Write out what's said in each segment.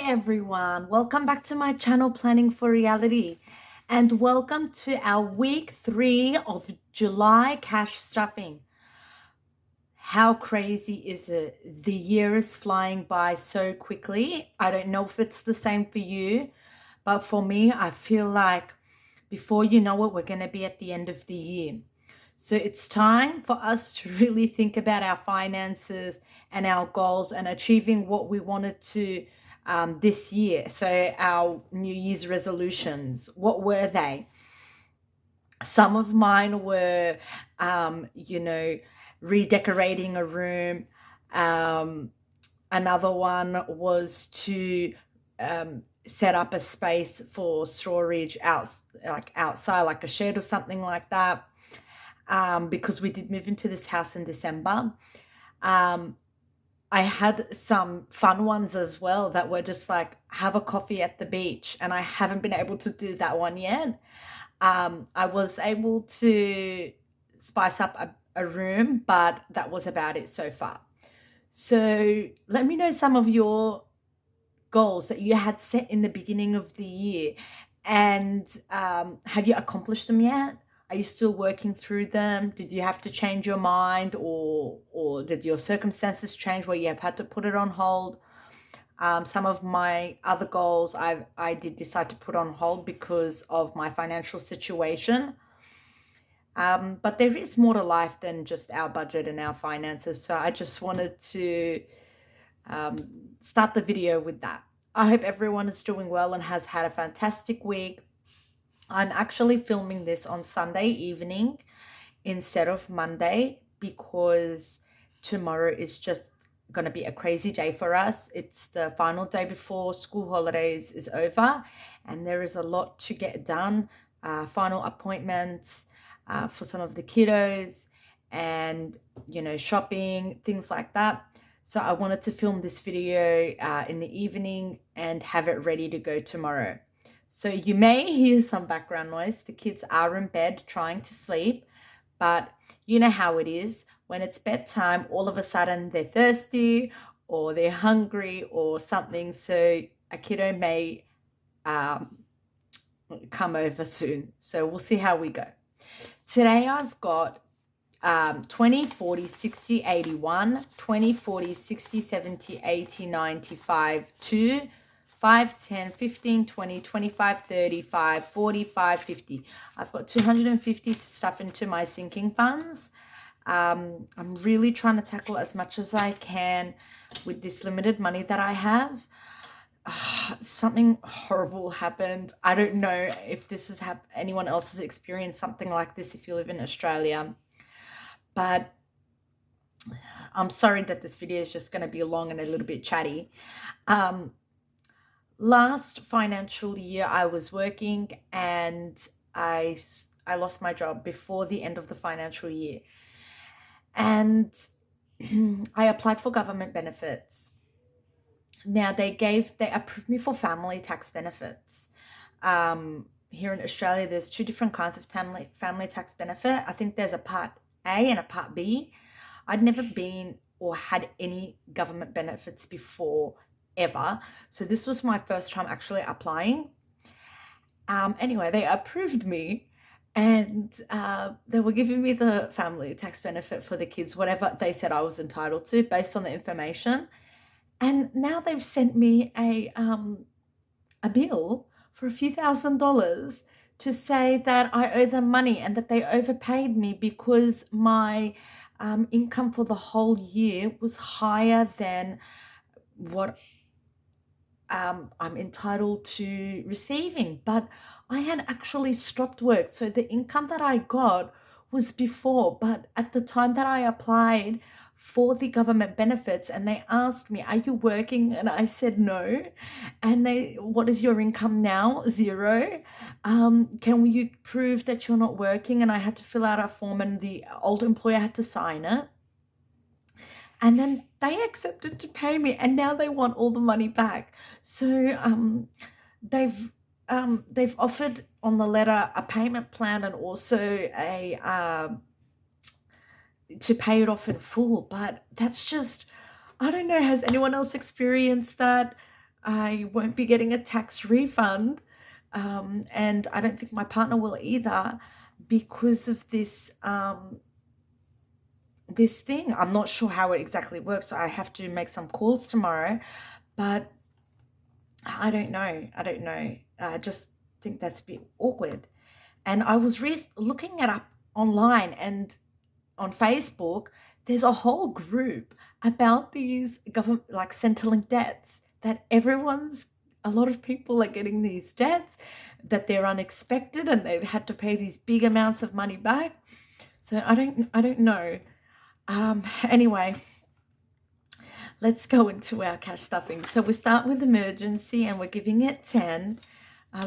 everyone, welcome back to my channel Planning for Reality, and welcome to our week 3 of July cash stuffing. How crazy is it? The year is flying by so quickly. I don't know if it's the same for you, but for me, I feel like before you know it, we're going to be at the end of the year. So it's time for us to really think about our finances and our goals and achieving what we wanted to this year. So our New Year's resolutions, what were they? Some of mine were, redecorating a room. Another one was to set up a space for storage outside, like a shed or something like that. Because we did move into this house in December. I had some fun ones as well that were just like have a coffee at the beach, and I haven't been able to do that one yet. I was able to spice up a room, but that was about it so far. So let me know some of your goals that you had set in the beginning of the year, and have you accomplished them yet? Are you still working through them? Did you have to change your mind, or did your circumstances change where you have had to put it on hold? Some of my other goals I did decide to put on hold because of my financial situation. But there is more to life than just our budget and our finances. So I just wanted to start the video with that. I hope everyone is doing well and has had a fantastic week. I'm actually filming this on Sunday evening instead of Monday because tomorrow is just going to be a crazy day for us. It's the final day before school holidays is over, and there is a lot to get done. Final appointments for some of the kiddos, and shopping, things like that. So I wanted to film this video in the evening and have it ready to go tomorrow. So you may hear some background noise. The kids are in bed trying to sleep, but you know how it is. When it's bedtime, all of a sudden they're thirsty or they're hungry or something. So a kiddo may come over soon. So we'll see how we go. Today I've got 20, 40, 60, 81, 20, 40, 60, 70, 80, 95, 2, 5, 10, 15, 20, 25, 35, 45, 50. I've got 250 to stuff into my sinking funds. I'm really trying to tackle as much as I can with this limited money that I have. Something horrible happened. I don't know if this has anyone else has experienced something like this if you live in Australia. But I'm sorry that this video is just going to be long and a little bit chatty. Last financial year I was working, and I lost my job before the end of the financial year, and I applied for government benefits. Now they approved me for family tax benefits. Here in Australia there's two different kinds of family tax benefit. I think there's a part A and a part B. I'd never been or had any government benefits before ever, so this was my first time actually applying. Anyway, they approved me, and they were giving me the family tax benefit for the kids, whatever they said I was entitled to based on the information. And now they've sent me a bill for a few $1,000s to say that I owe them money and that they overpaid me because my income for the whole year was higher than what I'm entitled to receiving. But I had actually stopped work, so the income that I got was before, but at the time that I applied for the government benefits, and they asked me, are you working? And I said no. And what is your income now? Zero. Can you prove that you're not working? And I had to fill out a form, and the old employer had to sign it. And then they accepted to pay me, and now they want all the money back. So they've offered on the letter a payment plan and also a to pay it off in full. But that's just, I don't know, has anyone else experienced that? I won't be getting a tax refund, and I don't think my partner will either, because of this thing. I'm not sure how it exactly works, so I have to make some calls tomorrow, but I don't know. I just think that's a bit awkward. And I was looking it up online, and on Facebook, there's a whole group about these government, like Centrelink debts, that a lot of people are getting these debts, that they're unexpected and they've had to pay these big amounts of money back. So I don't know. Anyway, let's go into our cash stuffing. So we start with emergency and we're giving it 10.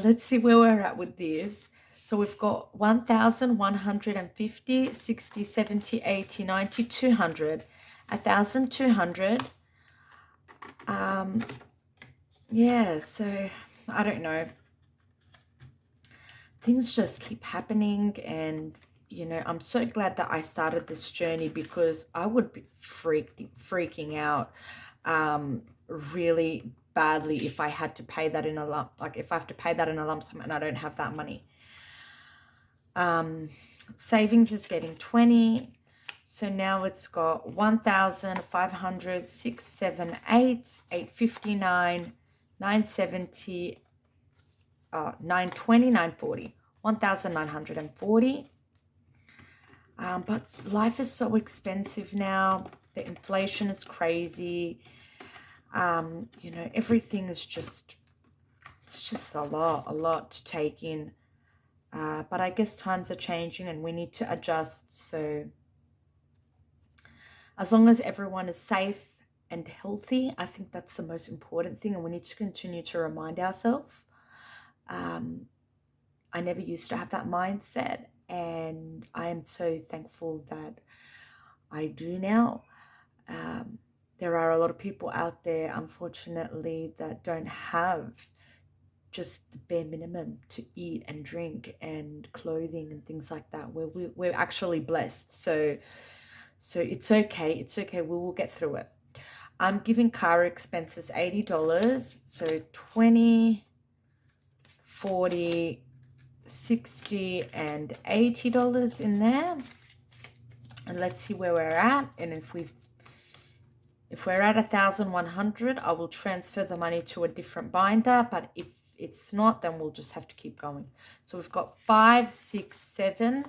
Let's see where we're at with this. So we've got 1,150, 60, 70, 80, 90, 200, 1,200. Yeah, so I don't know. Things just keep happening, and I'm so glad that I started this journey, because I would be freaking out really badly if I had to pay that in a lump, like if I have to pay that in a lump sum and I don't have that money. Savings is getting 20. So now it's got 1,500, 6, 7, 8, 859, 970, 920, 940, 1,940. But life is so expensive now. The inflation is crazy. Everything is it's just a lot to take in. But I guess times are changing and we need to adjust. So as long as everyone is safe and healthy, I think that's the most important thing. And we need to continue to remind ourselves. I never used to have that mindset, and I am so thankful that I do now. There are a lot of people out there, unfortunately, that don't have just the bare minimum to eat and drink and clothing and things like that. We're actually blessed. So it's okay. It's okay. We will get through it. I'm giving car expenses $80. So 20, 40, 60, and $80 in there. And let's see where we're at. And if we're at 1,100, I will transfer the money to a different binder. But if it's not, then we'll just have to keep going. So we've got 5, 6, 7,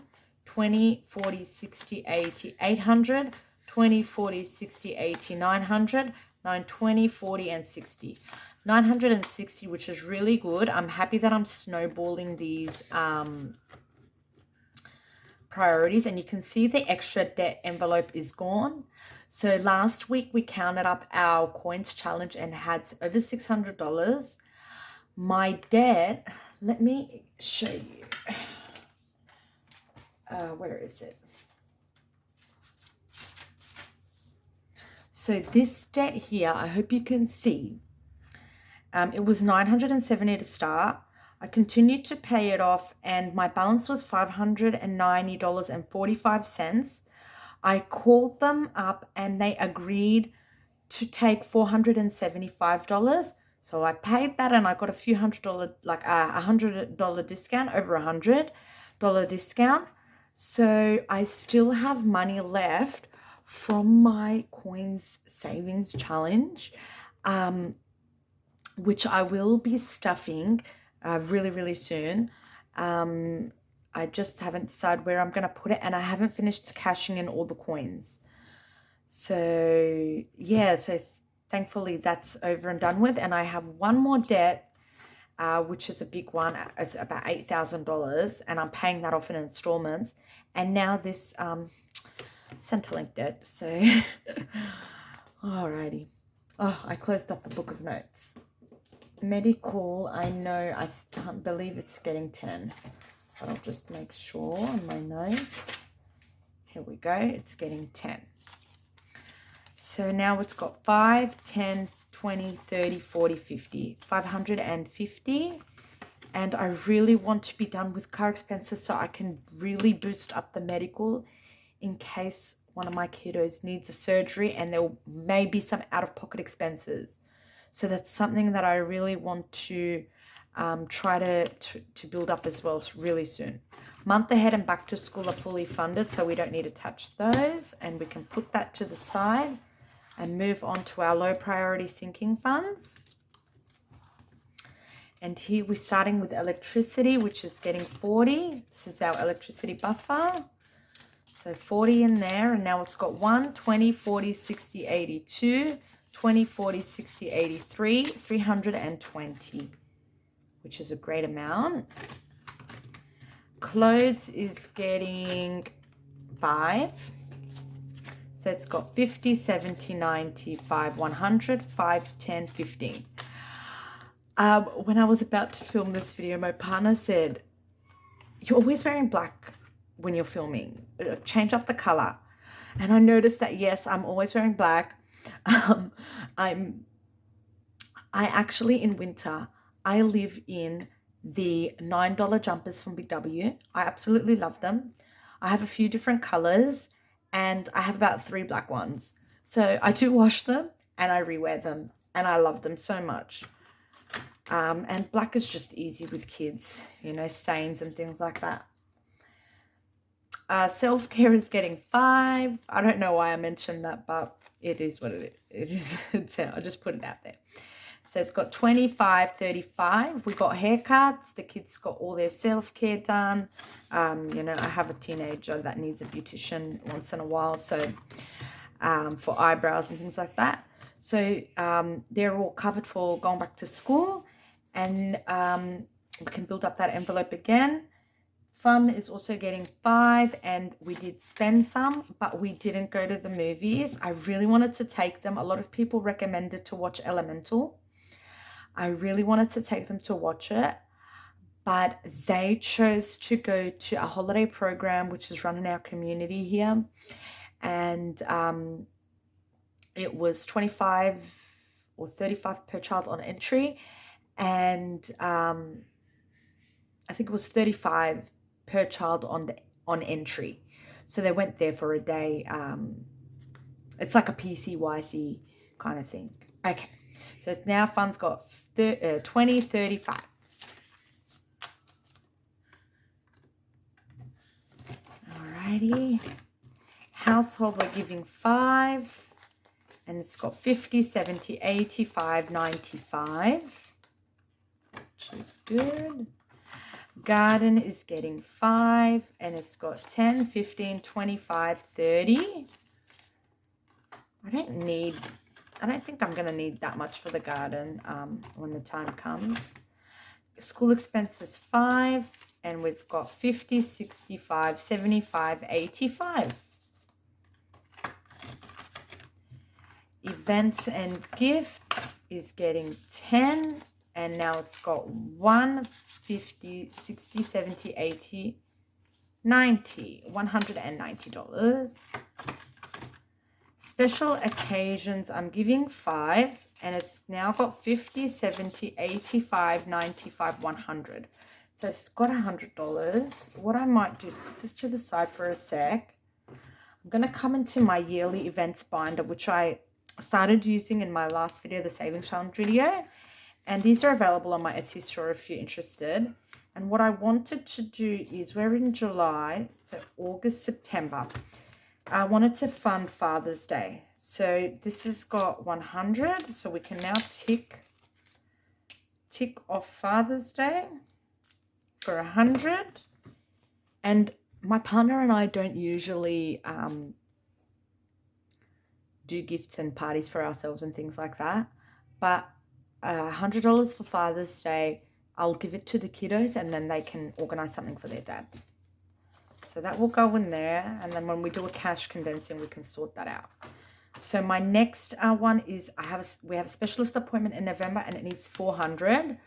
20, 40, 60, 80, 800, 20, 40, 60, 80, 900, 920, 40, and 60. 960, which is really good. I'm happy that I'm snowballing these priorities, and you can see the extra debt envelope is gone. So last week we counted up our coins challenge and had over $600. My debt, let me show you. Where is it? So this debt here, I hope you can see. It was $970 to start. I continued to pay it off, and my balance was $590.45. I called them up and they agreed to take $475. So I paid that, and I got a few $100, like $100 discount, over $100 discount. So I still have money left from my coins savings challenge, which I will be stuffing really, really soon. I just haven't decided where I'm going to put it, and I haven't finished cashing in all the coins. So yeah, so thankfully that's over and done with. And I have one more debt, which is a big one. It's about $8,000, and I'm paying that off in installments. And now this Centrelink debt. So alrighty. Oh, I closed up the book of notes. Medical, I know, I can't believe it's getting 10, but I'll just make sure on my notes. Here we go, it's getting 10. So now it's got 5, 10, 20, 30, 40, 50, 550. And I really want to be done with car expenses so I can really boost up the medical in case one of my kiddos needs a surgery, and there may be some out-of-pocket expenses. So that's something that I really want to try to build up as well really soon. Month ahead and back to school are fully funded, so we don't need to touch those, and we can put that to the side and move on to our low priority sinking funds. And here we're starting with electricity, which is getting 40. This is our electricity buffer. So 40 in there, and now it's got 1, 20, 40, 60, 82, 20, 40, 60, 83, 320, which is a great amount. Clothes is getting 5. So it's got 50, 70, 90, 5, 100, 5, 10, 15. When I was about to film this video, my partner said, "You're always wearing black when you're filming. Change up the color." And I noticed that, yes, I'm always wearing black. I actually, in winter, I live in the $9 jumpers from Big W. I absolutely love them. I have a few different colors, and I have about 3 black ones. So I do wash them and I rewear them, and I love them so much. And black is just easy with kids, you know, stains and things like that. Self-care is getting 5. I don't know why I mentioned that, but it is what it is. I'll just put it out there. So it's got 25, 35. We got haircuts. The kids got all their self-care done. You know, I have a teenager that needs a beautician once in a while, so for eyebrows and things like that. So they're all covered for going back to school, and we can build up that envelope again. Fun is also getting 5, and we did spend some, but we didn't go to the movies. I really wanted to take them. A lot of people recommended to watch Elemental. I really wanted to take them to watch it, but they chose to go to a holiday program which is run in our community here, and it was 25 or 35 per child on entry, and I think it was 35 per child on entry. So they went there for a day. It's like a PCYC kind of thing. Okay, so now funds got 20, 35. Alrighty. Household, we're giving 5. And it's got 50, 70, 85, 95. Which is good. Garden is getting 5. And it's got 10, 15, 25, 30. I don't think I'm going to need that much for the garden when the time comes. School expenses 5, and we've got 50, 65, 75, 85. Events and gifts is getting 10, and now it's got 1, 50, 60, 70, 80, 90, $190. Special occasions, I'm giving 5, and it's now got 50, 70, 85, 95, 100. So it's got $100. What I might do is put this to the side for a sec. I'm going to come into my yearly events binder, which I started using in my last video, the savings challenge video. And these are available on my Etsy store if you're interested. And what I wanted to do is, we're in July, so August, September. I wanted to fund Father's Day. So this has got 100. So we can now tick off Father's Day for 100. And my partner and I don't usually do gifts and parties for ourselves and things like that. But $100 for Father's Day, I'll give it to the kiddos, and then they can organize something for their dad. So that will go in there, and then when we do a cash condensing, we can sort that out. So my next one is, we have a specialist appointment in November, and it needs 400.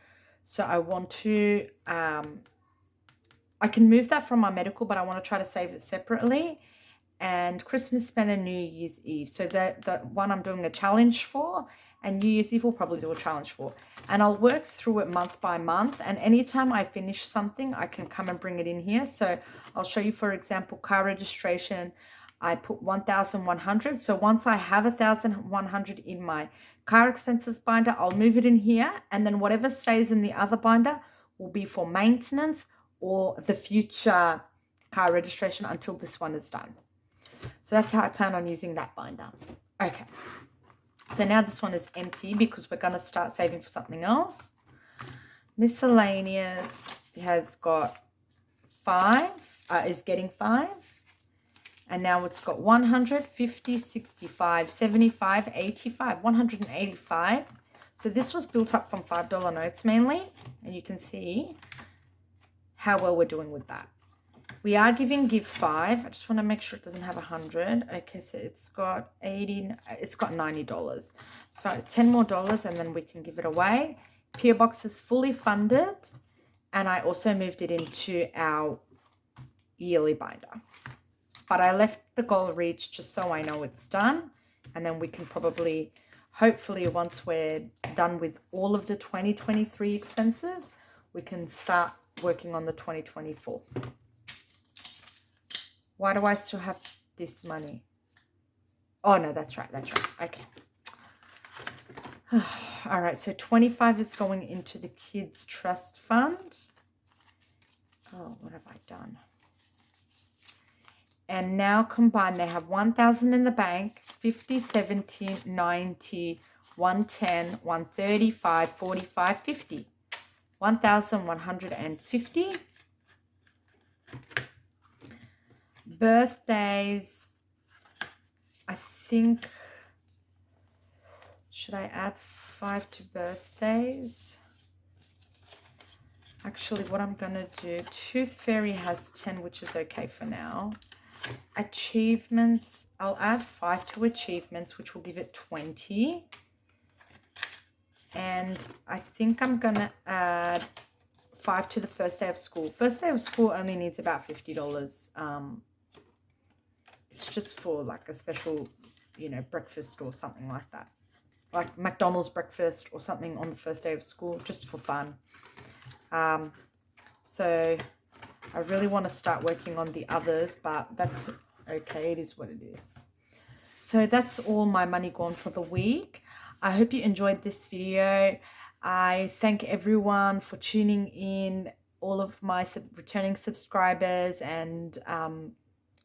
So I want to, I can move that from my medical, but I want to try to save it separately. And Christmas spend and New Year's Eve. So the one I'm doing a challenge for, and New Year's Eve will probably do a challenge for. And I'll work through it month by month. And anytime I finish something, I can come and bring it in here. So I'll show you, for example, car registration. I put 1,100. So once I have 1,100 in my car expenses binder, I'll move it in here, and then whatever stays in the other binder will be for maintenance or the future car registration until this one is done. So that's how I plan on using that binder. Okay. So now this one is empty because we're going to start saving for something else. Miscellaneous has got 5, is getting 5. And now it's got 100, 50, 65, 75, 85, 185. So this was built up from $5 notes mainly. And you can see how well we're doing with that. We are giving give 5. I just want to make sure it doesn't have 100. Okay, so it's got 80. It's got $90. So 10 more dollars, and then we can give it away. PO box is fully funded, and I also moved it into our yearly binder. But I left the goal reach just so I know it's done, and then we can probably, hopefully, once we're done with all of the 2023 expenses, we can start working on the 2024. Why do I still have this money? Oh, no, that's right. That's right. Okay. All right. So 25 is going into the kids' trust fund. Oh, what have I done? And now combined, they have 1,000 in the bank, 50, 70, 90, 110, 135, 45, 50. 1,150. Birthdays, I think, should I add 5 to birthdays? Actually, what I'm going to do, Tooth Fairy has 10, which is okay for now. Achievements, I'll add 5 to achievements, which will give it 20. And I think I'm going to add 5 to the first day of school. First day of school only needs about $50. It's just for like a special, breakfast or something like that. Like McDonald's breakfast or something on the first day of school, just for fun. So I really want to start working on the others, but that's okay. It is what it is. So that's all my money gone for the week. I hope you enjoyed this video. I thank everyone for tuning in, all of my returning subscribers and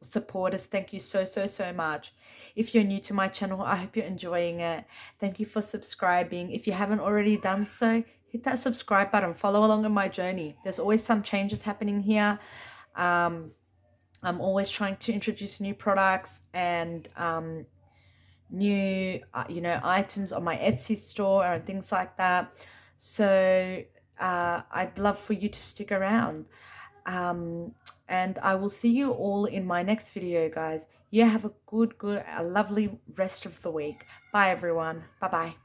supporters. Thank you so much. If you're new to my channel, I hope you're enjoying it. Thank you for subscribing. If you haven't already done so, hit that subscribe button. Follow along on my journey. There's always some changes happening here. I'm always trying to introduce new products and new items on my Etsy store and things like that. So I'd love for you to stick around. And I will see you all in my next video, guys. You have a lovely rest of the week. Bye, everyone. Bye-bye.